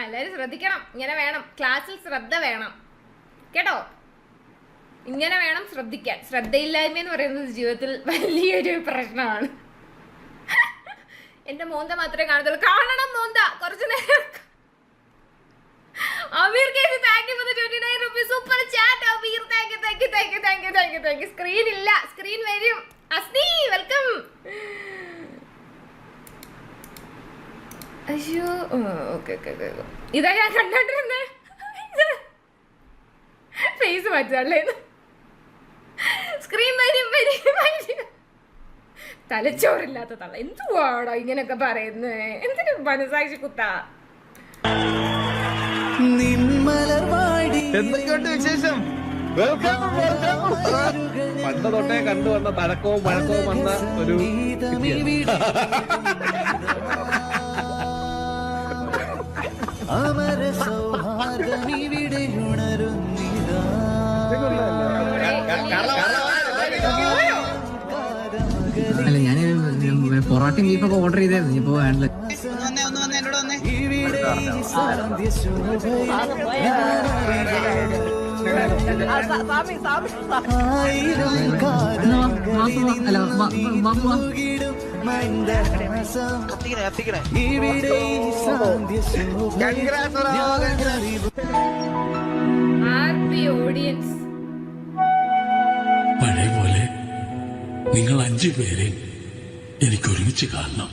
എല്ലാരും ശ്രദ്ധിക്കണം. ഇങ്ങനെ വേണം, ക്ലാസ്സിൽ ശ്രദ്ധ വേണം കേട്ടോ. ഇങ്ങനെ വേണം ശ്രദ്ധിക്കാൻ. ശ്രദ്ധയില്ലായ്മ എന്ന് പറയുന്നത് ജീവിതത്തിൽ വലിയൊരു പ്രശ്നമാണ്. എന്റെ മോന്ത മാത്രമേ കാണത്തുള്ളൂ. കാണണം മോന്ത കുറച്ചു നേരം. അമീർ കേസ് thank you for the 29 rupees super chat. Ameer thank you thank you thank you thank you thank you thank you. Screen ഇല്ല, സ്ക്രീൻ വരും. അസ്നി വെൽക്കം. അയ്യോ ഓക്കെ ഓക്കെ ഓക്കെ. ഇതാ ഞാൻ കണ്ടോണ്ടിരുന്നേ. ഫേസ് മാറ്റല്ലേ. സ്ക്രീൻ വരും വരും വരും. തലച്ചോറില്ലാത്ത തള്ള എന്തുവാടോ ഇങ്ങനെയൊക്കെ പറയുന്നേ? എന്തിനു മനസാക്ഷി കുത്താ? എന്തൊക്കെയുണ്ട് വിശേഷം? പണ്ട് തൊട്ടേ കണ്ടുവന്ന തഴക്കവും വഴക്കവും വന്ന ഒരു അല്ല ഞാൻ പൊറോട്ടയും ബീഫൊക്കെ ഓർഡർ ചെയ്തായിരുന്നു. ഇപ്പൊ വേണ്ട പഴയ പോലെ നിങ്ങൾ 5 പേരെ എനിക്ക് ഒരുമിച്ച് കാണണം.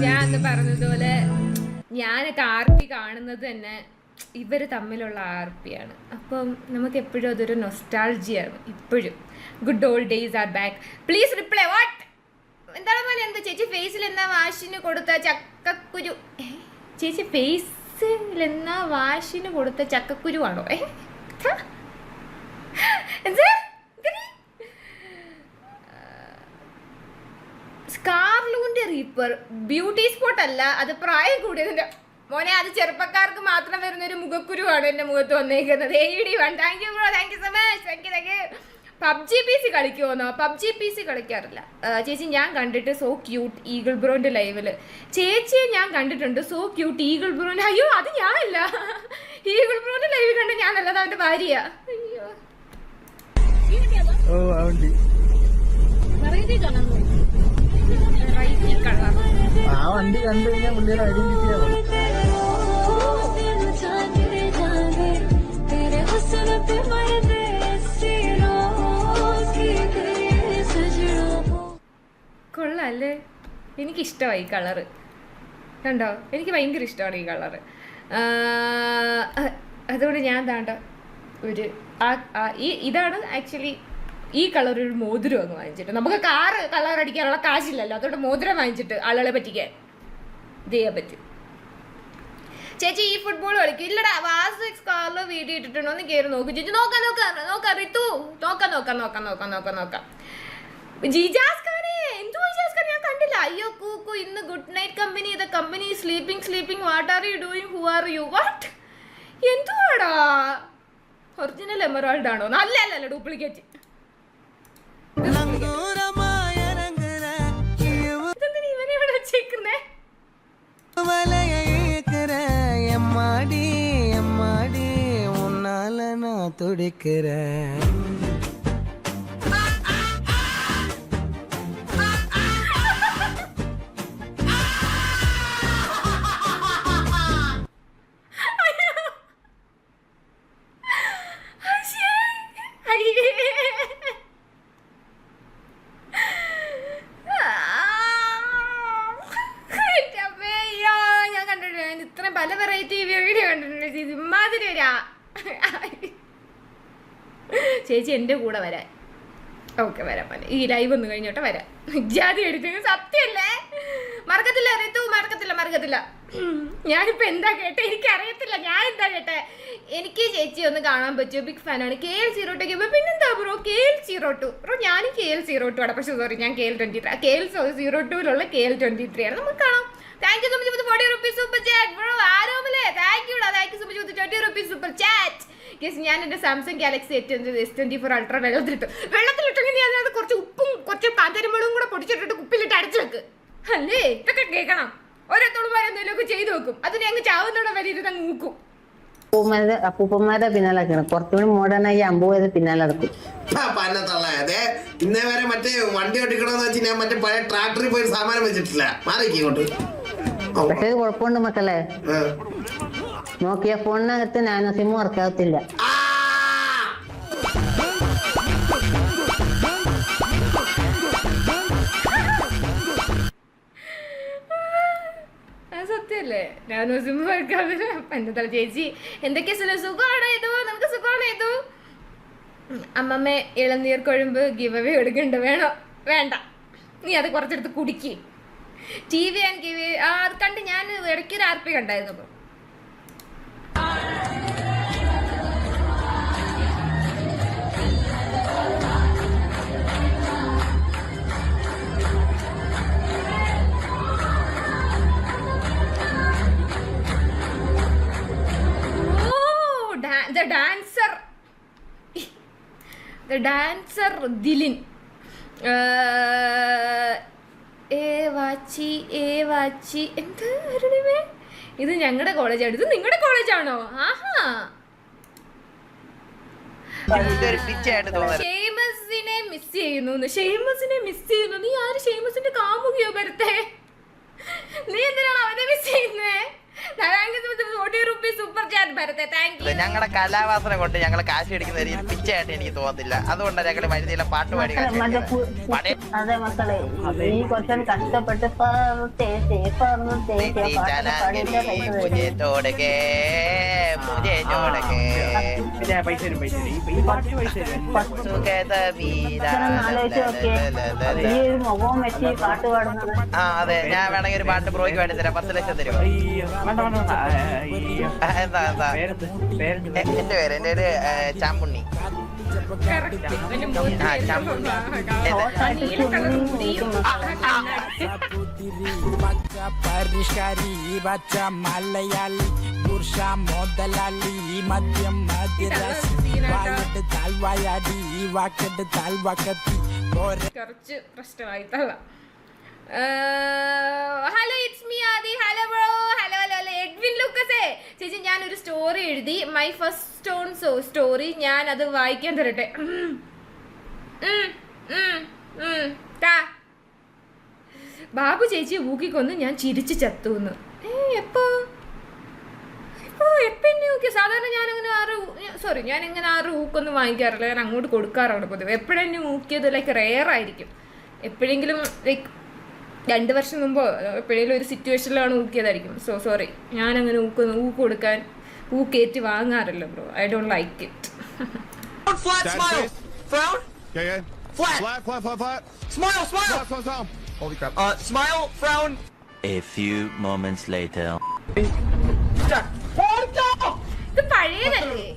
ഞാൻ പറഞ്ഞതുപോലെ ഞാനൊക്കെ ആർപി കാണുന്നത് തന്നെ ഇവര് തമ്മിലുള്ള ആർപിയാണ്. അപ്പം നമുക്ക് എപ്പോഴും അതൊരു നൊസ്റ്റാൾജിയാണ്. ഇപ്പോഴും good old days are back. Please reply. What എന്താണ് പോലെ? എന്താ ചേച്ചി ഫേസിൽ എന്നാ വാഷിന് കൊടുത്ത ചക്കക്കുരു? ചേച്ചി ഫേസിൽ എന്നാ വാഷിന് കൊടുത്ത ചക്കക്കുരു ആണോ? സ്കാർലൂന്റെ റീപ്പർ ബ്യൂട്ടി സ്പോട്ട് അല്ല, അത് പ്രായം കൂടിയതിന്റെ മോനെ. അത് ചെറുപ്പക്കാർക്ക് മാത്രം വരുന്ന ഒരു മുഖക്കുരുവാണ് എന്റെ മുഖത്ത് വന്നേക്കുന്നത്. AED1 thank you bro, thank you so much, thank you thank you. PUBG PC കളിക്കുമോന്നോ? പബ്ജി PC കളിക്കാറില്ല ചേച്ചി. ഞാൻ കണ്ടിട്ട് സോ ക്യൂട്ട് ഈഗിൾ ബ്രോന്റെ ലൈവില്. ചേച്ചിയെ ഞാൻ കണ്ടിട്ടുണ്ട് സോ ക്യൂട്ട് ഈഗിൾ ബ്രോന്റെ. അയ്യോ അത് ഞാനല്ല. ഈഗിൾ ബ്രോന്റെ ലൈവ് കണ്ട് ഞാനല്ലത് അവന്റെ ഭാര്യ. അയ്യോ ആ വണ്ടി കണ്ടു കഴിഞ്ഞാൽ പുള്ളിയുടെ ഐഡന്റിറ്റി ആവും. കൊള്ളാല്ലേ? എനിക്കിഷ്ടമായി കളറ്. കണ്ടോ? എനിക്ക് ഭയങ്കര ഇഷ്ടമാണ് ഈ കളറ്. അതുകൊണ്ട് ഞാൻ താണ്ടോ ഒരു ഇതാണ് ആക്ച്വലി ഈ കളർ ഒരു മോതിരം അങ്ങ് വാങ്ങിച്ചിട്ട്. നമുക്ക് കാറ് കളർ അടിക്കാനുള്ള കാശില്ലല്ലോ, അതുകൊണ്ട് മോതിരം വാങ്ങിച്ചിട്ട് ആളുകളെ പറ്റിക്കാൻ ഇത് ചെയ്യാൻ പറ്റും. ചേച്ചി ഈ ഫുട്ബോൾ കളിക്കും? ഇല്ലടാ. വാസ് സ്കാറിലോ വീഡിയോ ഇട്ടിട്ടുണ്ടോ എന്ന് കയറി നോക്കും ചേച്ചി. നോക്കാം നോക്കാം നോക്കാം റിത്തു. നോക്കാം നോക്കാം നോക്കാം നോക്കാം നോക്കാം നോക്കാം. ജിജാസ് ഖാനെ എന്തുവാ ജിജാസ് ഖാൻ? ഞാൻ കണ്ടില്ല. അയ്യോ കൂക്കു ഇന്ന് good night company. The company sleeping sleeping. What are you doing? Who are you? What എന്തുവാടാ? ഒറിജിനൽ എമറാൾഡ് ആണോ? അല്ല അല്ല അല്ല, ഡ്യൂപ്ലിക്കേറ്റ്. ഇവനെ ഇവിടെ വെച്ചേക്കുന്നേ. எம்மாடி எம்மாடி உன்னால நான் துடிக்கிறேன். പല വെറൈറ്റി വീഡിയോ കണ്ടിട്ടുണ്ട് ഇമാതിരി വരാ. ചേച്ചി എൻ്റെ കൂടെ വരാൻ. ഓക്കെ വരാം പോലെ. ഈ ലൈവ് ഒന്ന് കഴിഞ്ഞോട്ടെ വരാം. ജാതി എടുത്തു സത്യമല്ലേ? മറക്കത്തില്ല റിതു, മറക്കത്തില്ല മറക്കത്തില്ല. ഞാനിപ്പോൾ എന്താ കേട്ടെ? എനിക്കറിയത്തില്ല ഞാൻ എന്താ കേട്ടെ. എനിക്ക് ചേച്ചി ഒന്ന് കാണാൻ പറ്റുമോ? ബിഗ് ഫാനാണ്. KL02 പിന്നെന്താ ബ്രോ KL02 ബ്രോ? ഞാനും KL02 ആണ്. പക്ഷേ സോറി ഞാൻ KL23 KL02 KL23 ആണ്. നമുക്ക് കാണാം thank you so much 40 rupees super chat bro. ആരോമലേ thank you so much 20 rupees super chat. ഞാൻ എന്റെ സാംസങ് ഗാലക്സി S24 അൾട്ര വെള്ളത്തിലിട്ടെങ്കിൽ നീ അതിനകത്ത് കുറച്ച് ഉപ്പും കുറച്ച് കാന്തരിമുളകും കൂടെ പൊടിച്ചിട്ടിട്ട് കുപ്പിലിട്ട് അടച്ചു വെക്ക്. അല്ലേ ഇതൊക്കെ കേൾക്കണം. ഓരോരുത്തോളം എന്തെങ്കിലുമൊക്കെ ചെയ്തു വെക്കും. അതിനെ അങ്ങ് ചാവുന്നോടെ വരെ ഇരുന്ന് അങ്ങ് ഊക്കും. അപ്പൂപ്പന്മാരുടെ പിന്നാലാക്കണം. കുറച്ചുകൂടി മോഡേണായി അമ്പത് പിന്നാലെ നടക്കും. അതെ ഇന്നേ വരെ മറ്റേ വണ്ടി ഓടിക്കണമെന്ന് വെച്ച് ഞാൻ മറ്റേ പഴയ ട്രാക്ടറിൽ പോയി സാമാനം വെച്ചിട്ടില്ല. മാറിക്ക് ഇങ്ങോട്ട്. പക്ഷേ കുഴപ്പമുണ്ട് മക്കളെ, നോക്കിയ ഫോണിനകത്ത് നാനോ സിം വർക്കാകത്തില്ല. സത്യല്ലേ നാനോ സിം വർക്കാവില്ല. എന്താ ചേച്ചി എന്തൊക്കെയാ സുഖമാണോ ഇതോ? നമുക്ക് സുഖമാണോ ഇതോ? അമ്മമ്മ ഇളനീർ കൊഴുമ്പ് ഗിവ് അവേ എടുക്കണ്ട. വേണോ? വേണ്ട, നീ അത് കുറച്ചെടുത്ത് കുടിക്ക്. TV ആൻഡ് ഗിവ് അത് കണ്ട് ഞാൻ ഇടയ്ക്കൊരു RP കണ്ടായിരുന്നു. അപ്പൊ the dancer ദിലിൻ വാച്ചി എന്ത് അരുണിമേ, ഇത് ഞങ്ങളുടെ കോളേജാണ്. ഇത് നിങ്ങളുടെ കോളേജാണോ? ആഹാ. ഷെയ്മസിനെ മിസ് ചെയ്യുന്നു. നീ ആര്? ഷെയ്മസിന്റെ കാമുകിയോ ബർത്തേ? നീ എന്തിനാണ് അവനെ മിസ് ചെയ്യുന്നേ? സൂപ്പർ ചാറ്റ് ഭരത്തെ താങ്ക് യു. ഞങ്ങളുടെ കലാവാസന കൊണ്ട് ഞങ്ങൾ കാശ് അടിക്കുന്ന രീതി പിച്ചയായിട്ട് എനിക്ക് തോന്നുന്നില്ല. അതുകൊണ്ടാണ് ഞങ്ങൾ വഴുതിയിലെ പാട്ട് പാടി. അതെ മക്കളെ, ഈ കൊച്ചൻ കഷ്ടപ്പെട്ട് മുഖവും വെച്ച് പാട്ട് പാടുന്നത്. അതെ, ഞാൻ വേണമെങ്കിൽ ഒരു പാട്ട് പ്രോയ്ക്ക് വേണ്ടി തരാം. 10 ലക്ഷം തരുമോ? എന്താ എന്റെ പേര് ചാമ്പുണ്ണി. പരിഷ്കാരി ബച്ച മലയാളി പുരുഷ മുതലാളി മദ്യം മദ്യരാശി വായിട്ട് താൽവായാടി വാക്കെട്ട് താൽവാക്കത്തി കുറച്ച് പ്രശ്നമായി തള്ള. Hello it's me Adi. Hello bro. Hello Edwin ലൂക്കസേ. ചേച്ചി ഞാനൊരു സ്റ്റോറി എഴുതി, മൈ ഫസ്റ്റ് സ്റ്റോറി. ഞാൻ അത് വായിക്കാൻ തരട്ടെ. ബാബു ചേച്ചിയെ ഊക്കിക്കൊന്ന് ഞാൻ ചിരിച്ചു ചത്തുന്ന്. എപ്പോ എന്നെ ഊക്കി? സാധാരണ ഞാനങ്ങനെ ഞാനിങ്ങനെ ആരും ഊക്കൊന്നും വാങ്ങിക്കാറില്ല. ഞാൻ അങ്ങോട്ട് കൊടുക്കാറാണ് പൊതുവെ. എപ്പോഴെന്നെ ഊക്കിയത് ലൈക്ക് റെയർ ആയിരിക്കും. എപ്പോഴെങ്കിലും ലൈക്ക് 2 വർഷം മുമ്പോ എപ്പോഴെങ്കിലും ഒരു സിറ്റുവേഷനിലാണ് ഊക്കിയതായിരിക്കും. സോറി, ഞാനങ്ങനെ ഊക്ക് കൊടുക്കാൻ ഊക്കേറ്റ് വാങ്ങാറില്ല bro. I don't like it. Smile, frown. A few moments later. ഇത് പഴയതല്ലേ?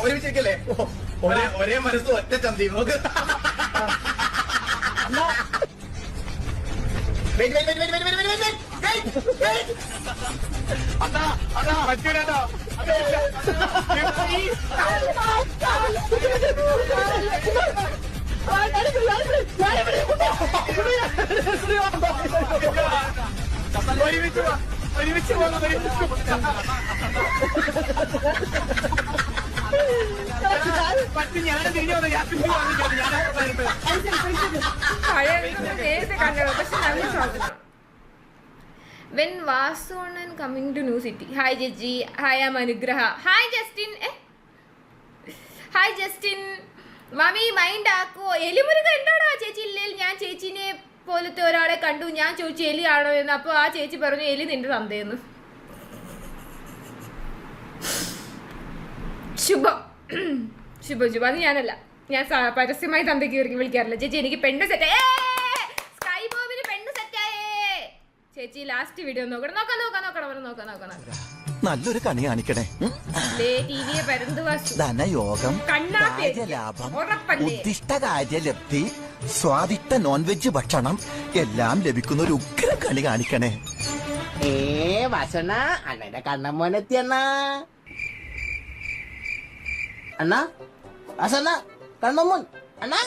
ഒരുമിച്ചിരിക്കല്ലേ? ഒരേ മനസ്സ് ഒറ്റ ചന്തി നോക്ക്. പറ്റൂലോ. ഒരുമിച്ച് പറ്റി ഞാൻ തിരിഞ്ഞു വന്നു. When Vasonan coming to New City. Hi Jeji. Hi, I'm Anugraha. Hi Justin. Hi Justin. Mami mind ആക്കോ? എലിമുരുക എന്താടാ ചേച്ചി? ഇല്ലേ, ഞാൻ ചേച്ചിനെ പോലത്തെ ഒരാളെ കണ്ടു. ഞാൻ ചോദിച്ചു എലിയാണോ എന്ന്. അപ്പോൾ ആ ചേച്ചി പറഞ്ഞു എലി നിന്റെ തന്തയെന്ന്. ശുഭം. അത് ഞാനല്ല. ഞാൻ പരസ്യമായി തന്തയ്ക്ക് വിളിക്കാറില്ല. ചേച്ചി എനിക്ക് പെണ്ണ് സെറ്റ്. സ്കൈ ബോബിന് പെണ്ണ് സെറ്റായേ. ചേച്ചി ലാസ്റ്റ് വീഡിയോ നോക്കണം. നല്ലൊരു കണി കാണിക്കണേ. ടിവിയെ പരന്തുവാസു ധനയോഗം, കണ്ണാപ്പി കാര്യലാഭം, ഉറപ്പല്ലേ? ഉദ്ദിഷ്ട കാര്യലബ്ധി, സ്വാദിഷ്ട നോൺ വെജ് ഭക്ഷണം എല്ലാം ലഭിക്കുന്ന ഒരു ഉഗ്ര കണി കാണിക്കണേ. വസണ അണ്ണന്റെ കണ്ണമ്മോനെത്തി അണ്ണാ. അണ്ണാ വസണ കണ്ണമ്മോൻ അണ്ണാ.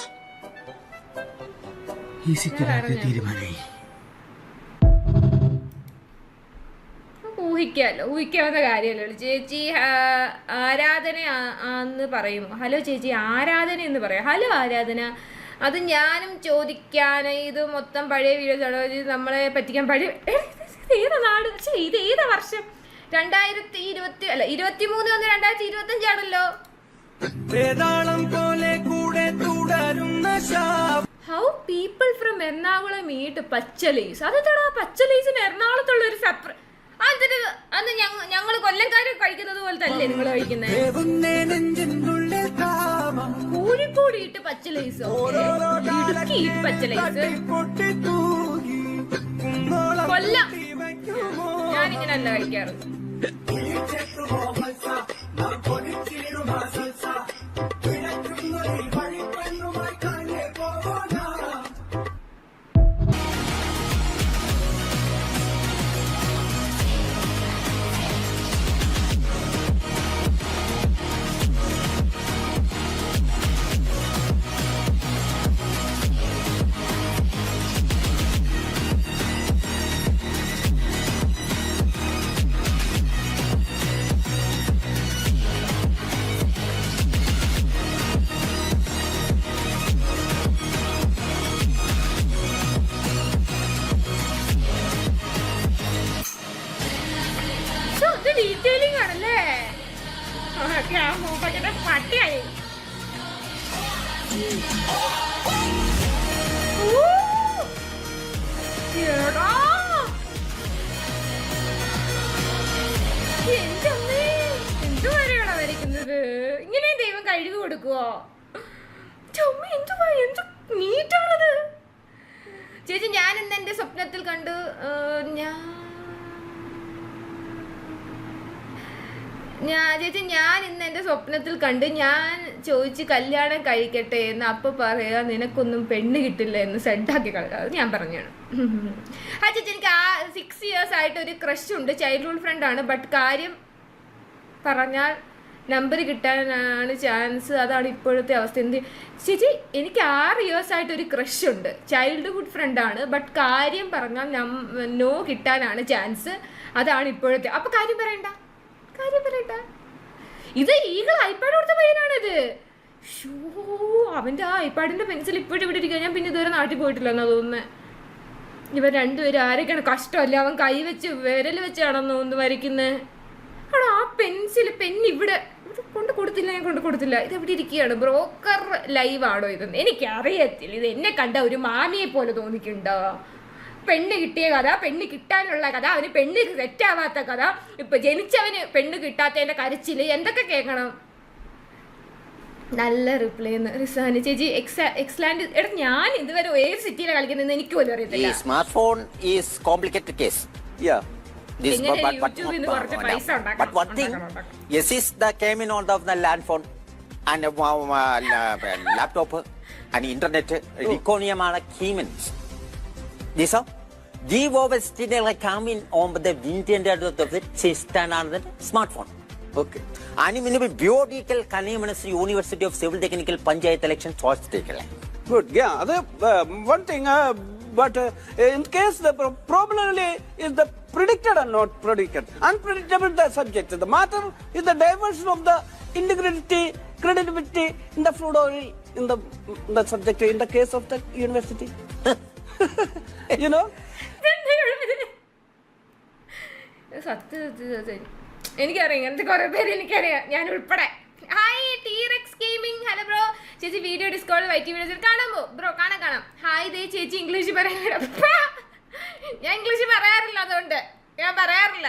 തീരുമാനമായി. ഊഹിക്കാവുന്ന കാര്യമല്ലോ ചേച്ചി. ആരാധന എന്ന് പറയുമോ? ഹലോ ചേച്ചി ആരാധന എന്ന് പറയാം. ഹലോ ആരാധന, അത് ഞാനും ചോദിക്കാൻ. ഇത് മൊത്തം പഴയ വീഡിയോസ് നമ്മളെ പറ്റിക്കാൻ. പഴയ ഏതാ നാട്? പക്ഷേ ഇത് ഏതാ വർഷം? 2023 വന്ന് 2025 ആണല്ലോ. How people from Ernakulam meet പച്ചലീസ്. അതെന്താടാ പച്ചലീസിന് എറണാകുളത്തുള്ള ഒരു അന്ന് ഞങ്ങള് കൊല്ലംകാര് കഴിക്കുന്നത് പോലത്തെ അല്ലേ നിങ്ങൾ കഴിക്കുന്നത്? കോഴിക്കോട് ഇട്ട് പച്ചലൈസ്, ഇടുക്കി ഇട്ട് പച്ചലൈസ്, കൊല്ലം ഞാനിങ്ങനല്ല കഴിക്കാറ്. ഡീറ്റെയിലിംഗ് ആണല്ലേ? പട്ടിയായി. എന്തുവരെയാണോ വരയ്ക്കുന്നത്? ഇങ്ങനെയും ദൈവം കഴിവ് കൊടുക്കുവോ? എന്തു നീറ്റാണത് ചേച്ചി. ഞാൻ ഇന്ന് എന്റെ സ്വപ്നത്തിൽ കണ്ടു. ചേച്ചി ഞാൻ ഇന്ന് എൻ്റെ സ്വപ്നത്തിൽ കണ്ട് ഞാൻ ചോദിച്ച് കല്യാണം കഴിക്കട്ടെ എന്ന്. അപ്പോൾ പറയാ നിനക്കൊന്നും പെണ്ണ് കിട്ടില്ല എന്ന് സെഡാക്കി കളയാം. അത് ഞാൻ പറഞ്ഞാണ്. ആ ചേച്ചി എനിക്ക് 6 years ആയിട്ട് ഒരു ക്രഷ് ഉണ്ട്. ചൈൽഡ്ഹുഡ് ഫ്രണ്ടാണ്. ബട്ട് കാര്യം പറഞ്ഞാൽ നമ്പർ കിട്ടാനാണ് ചാൻസ്. അതാണ് ഇപ്പോഴത്തെ അവസ്ഥ. എന്ത് ചേച്ചി എനിക്ക് 6 years ആയിട്ട് ഒരു ക്രഷ് ഉണ്ട്. ചൈൽഡ്ഹുഡ് ഫ്രണ്ടാണ്. ബട്ട് കാര്യം പറഞ്ഞാൽ നോ കിട്ടാനാണ് ചാൻസ്. അതാണ് ഇപ്പോഴത്തെ. അപ്പോൾ കാര്യം പറയണ്ട. ഇത് ഈകൾ ഐപാഡ് കൊടുത്ത പയ്യനാണിത്. അവന്റെ ആ ഐപാഡിന്റെ പെൻസിൽ ഇപ്പോഴും ഇവിടെ ഇരിക്കുക. ഞാൻ പിന്നെ ഇതുവരെ നാട്ടിൽ പോയിട്ടില്ലെന്നാ തോന്നുന്നത്. ഇവർ രണ്ടുപേരും ആരൊക്കെയാണ്? കഷ്ടമല്ല. അവൻ കൈ വെച്ച് വിരൽ വെച്ചാണെന്ന് തോന്നുന്നു വരയ്ക്കുന്നത്. ആണോ ആ പെന്ന് ഇവിടെ കൊണ്ട് കൊടുത്തില്ല. ഇത് എവിടെ ഇരിക്കുകയാണ്? ബ്രോക്കർ ലൈവ് ആണോ ഇതെന്ന് എനിക്കറിയത്തില്ല. ഇത് എന്നെ കണ്ട ഒരു മാമിയെ പോലെ തോന്നിക്കുണ്ടോ? പെണ്ണ് കിട്ടിയ കഥ, പെണ്ണ് കിട്ടാനുള്ള കഥ, അവന് പെണ്ണ് സെറ്റാവാത്ത കഥ, ഇപ്പൊ ജനിച്ചവന് പെണ്ണ് കിട്ടാത്തതിന്റെ കരച്ചില്, എന്തൊക്കെ കേൾക്കണം. നല്ല റിപ്ലൈ റിസാനി ചേച്ചി. എക്സ്ലാൻഡ്. എടാ ഞാൻ ഇതുവരെ ഏത് സിറ്റിയിലാണ് കളിക്കുന്നത് എനിക്ക് പോലും അറിയത്തില്ല. Smart phone is complicated case. യൂട്യൂബിൽ നിന്ന് കുറച്ച് പൈസ ഉണ്ടാക്കണം. came in on the land phone and laptop and internet economy humans. This come in on the internet of the system and the smartphone. Okay. And in the biological University of Civil Technical Panchayat election choice take. Good. Yeah. One thing. But in case the problem is the predicted and not predicted. Unpredictable the subject. The matter is the diversion of the integrity, credibility in the fluidity in the subject in the case of the university. You know? എനിക്കറിയാം ഇങ്ങനത്തെ കുറെ പേര് എനിക്കറിയാം, ഞാൻ ഉൾപ്പെടെ. Hi T Rex gaming. Hello bro. ചേച്ചി video discord വൈറ്റി വീഡിയോസിൽ കാണാമോ ബ്രോ? കാണാം. ഹായ് ദേ ചേച്ചി ഇംഗ്ലീഷ് പറയാൻ. ഞാൻ ഇംഗ്ലീഷ് പറയാറില്ല, അതുകൊണ്ട് ഞാൻ പറയാറില്ല.